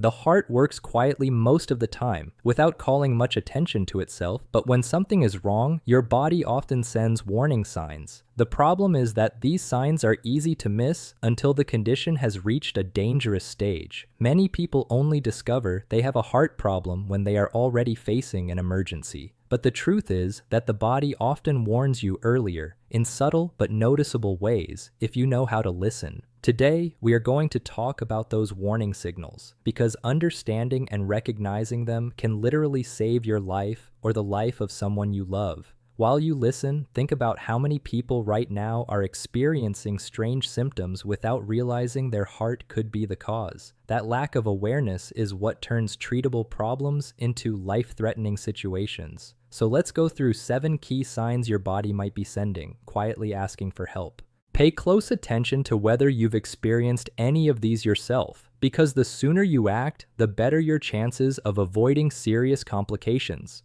The heart works quietly most of the time, without calling much attention to itself, but when something is wrong, your body often sends warning signs. The problem is that these signs are easy to miss until the condition has reached a dangerous stage. Many people only discover they have a heart problem when they are already facing an emergency. But the truth is that the body often warns you earlier, in subtle but noticeable ways, if you know how to listen. Today, we are going to talk about those warning signals, because understanding and recognizing them can literally save your life or the life of someone you love. While you listen, think about how many people right now are experiencing strange symptoms without realizing their heart could be the cause. That lack of awareness is what turns treatable problems into life-threatening situations. So let's go through 7 key signs your body might be sending, quietly asking for help. Pay close attention to whether you've experienced any of these yourself, because the sooner you act, the better your chances of avoiding serious complications.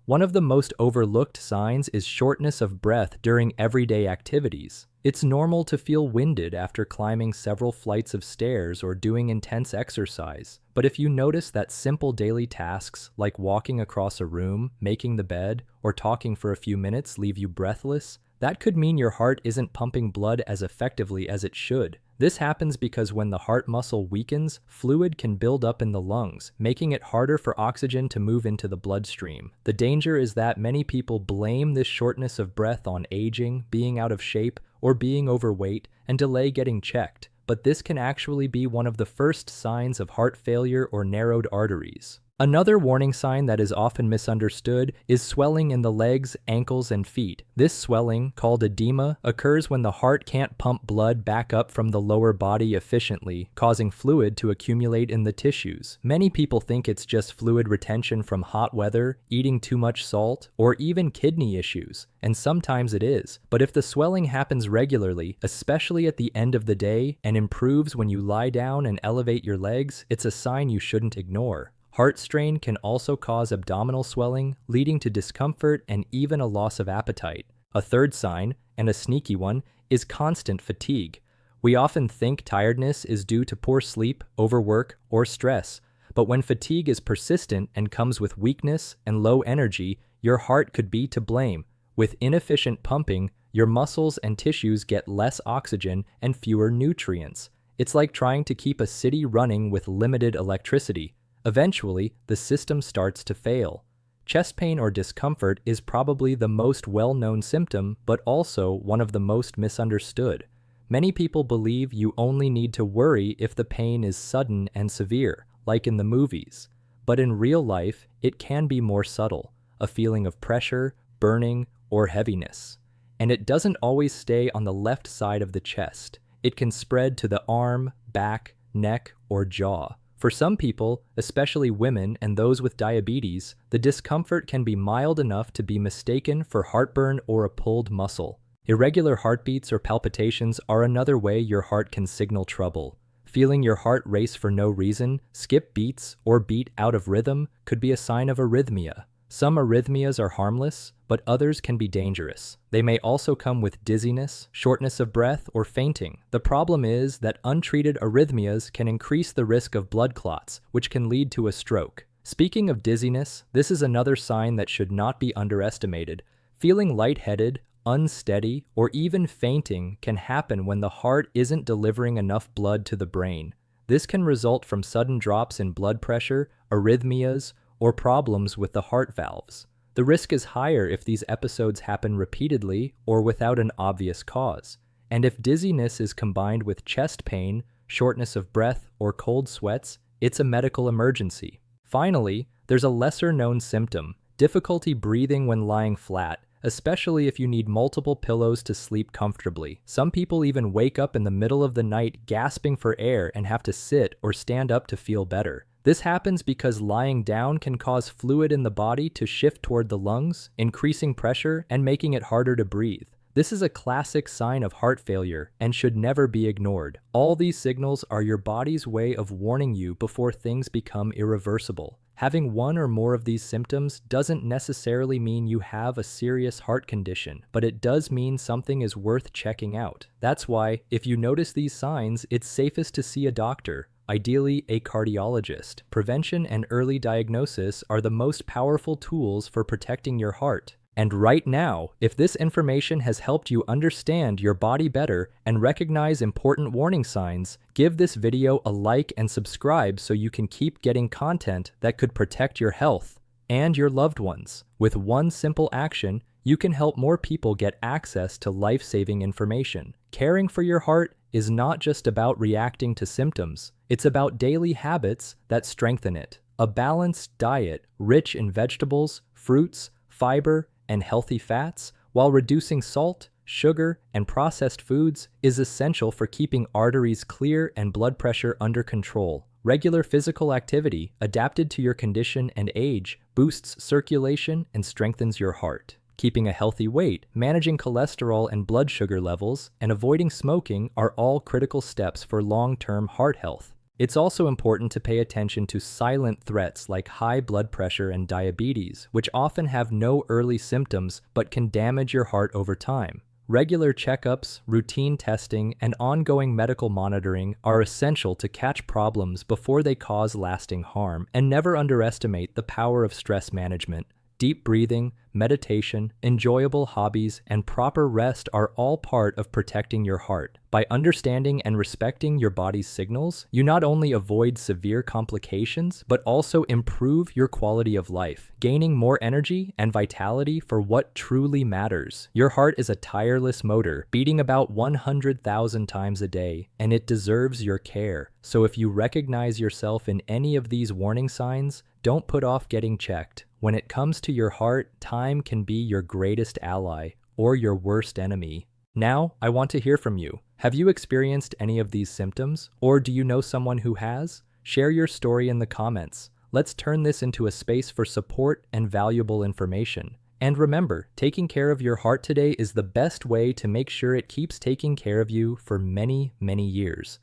One of the most overlooked signs is shortness of breath during everyday activities. It's normal to feel winded after climbing several flights of stairs or doing intense exercise. But if you notice that simple daily tasks like walking across a room, making the bed, or talking for a few minutes leave you breathless, that could mean your heart isn't pumping blood as effectively as it should. This happens because when the heart muscle weakens, fluid can build up in the lungs, making it harder for oxygen to move into the bloodstream. The danger is that many people blame this shortness of breath on aging, being out of shape, or being overweight, and delay getting checked. But this can actually be one of the first signs of heart failure or narrowed arteries. Another warning sign that is often misunderstood is swelling in the legs, ankles, and feet. This swelling, called edema, occurs when the heart can't pump blood back up from the lower body efficiently, causing fluid to accumulate in the tissues. Many people think it's just fluid retention from hot weather, eating too much salt, or even kidney issues, and sometimes it is. But if the swelling happens regularly, especially at the end of the day, and improves when you lie down and elevate your legs, it's a sign you shouldn't ignore. Heart strain can also cause abdominal swelling, leading to discomfort and even a loss of appetite. A third sign, and a sneaky one, is constant fatigue. We often think tiredness is due to poor sleep, overwork, or stress, but when fatigue is persistent and comes with weakness and low energy, your heart could be to blame. With inefficient pumping, your muscles and tissues get less oxygen and fewer nutrients. It's like trying to keep a city running with limited electricity. Eventually, the system starts to fail. Chest pain or discomfort is probably the most well-known symptom, but also one of the most misunderstood. Many people believe you only need to worry if the pain is sudden and severe, like in the movies. But in real life, it can be more subtle, a feeling of pressure, burning, or heaviness. And it doesn't always stay on the left side of the chest. It can spread to the arm, back, neck, or jaw. For some people, especially women and those with diabetes, the discomfort can be mild enough to be mistaken for heartburn or a pulled muscle. Irregular heartbeats or palpitations are another way your heart can signal trouble. Feeling your heart race for no reason, skip beats, or beat out of rhythm could be a sign of arrhythmia. Some arrhythmias are harmless, but others can be dangerous. They may also come with dizziness, shortness of breath, or fainting. The problem is that untreated arrhythmias can increase the risk of blood clots, which can lead to a stroke. Speaking of dizziness, this is another sign that should not be underestimated. Feeling lightheaded, unsteady, or even fainting can happen when the heart isn't delivering enough blood to the brain. This can result from sudden drops in blood pressure, arrhythmias, or problems with the heart valves. The risk is higher if these episodes happen repeatedly or without an obvious cause. And if dizziness is combined with chest pain, shortness of breath, or cold sweats, it's a medical emergency. Finally, there's a lesser-known symptom, difficulty breathing when lying flat, especially if you need multiple pillows to sleep comfortably. Some people even wake up in the middle of the night gasping for air and have to sit or stand up to feel better. This happens because lying down can cause fluid in the body to shift toward the lungs, increasing pressure and making it harder to breathe. This is a classic sign of heart failure and should never be ignored. All these signals are your body's way of warning you before things become irreversible. Having one or more of these symptoms doesn't necessarily mean you have a serious heart condition, but it does mean something is worth checking out. That's why, if you notice these signs, it's safest to see a doctor. ideally a cardiologist. Prevention and early diagnosis are the most powerful tools for protecting your heart. And right now, if this information has helped you understand your body better and recognize important warning signs, give this video a like and subscribe so you can keep getting content that could protect your health and your loved ones. With one simple action, you can help more people get access to life-saving information. Caring for your heart is not just about reacting to symptoms, it's about daily habits that strengthen it. A balanced diet, rich in vegetables, fruits, fiber, and healthy fats, while reducing salt, sugar, and processed foods, is essential for keeping arteries clear and blood pressure under control. Regular physical activity, adapted to your condition and age, boosts circulation and strengthens your heart. Keeping a healthy weight, managing cholesterol and blood sugar levels, and avoiding smoking are all critical steps for long-term heart health. It's also important to pay attention to silent threats like high blood pressure and diabetes, which often have no early symptoms but can damage your heart over time. Regular checkups, routine testing, and ongoing medical monitoring are essential to catch problems before they cause lasting harm, and never underestimate the power of stress management. Deep breathing, meditation, enjoyable hobbies, and proper rest are all part of protecting your heart. By understanding and respecting your body's signals, you not only avoid severe complications, but also improve your quality of life, gaining more energy and vitality for what truly matters. Your heart is a tireless motor, beating about 100,000 times a day, and it deserves your care. So if you recognize yourself in any of these warning signs, don't put off getting checked. When it comes to your heart, time can be your greatest ally or your worst enemy. Now, I want to hear from you. Have you experienced any of these symptoms, or do you know someone who has? Share your story in the comments. Let's turn this into a space for support and valuable information. And remember, taking care of your heart today is the best way to make sure it keeps taking care of you for many, many years.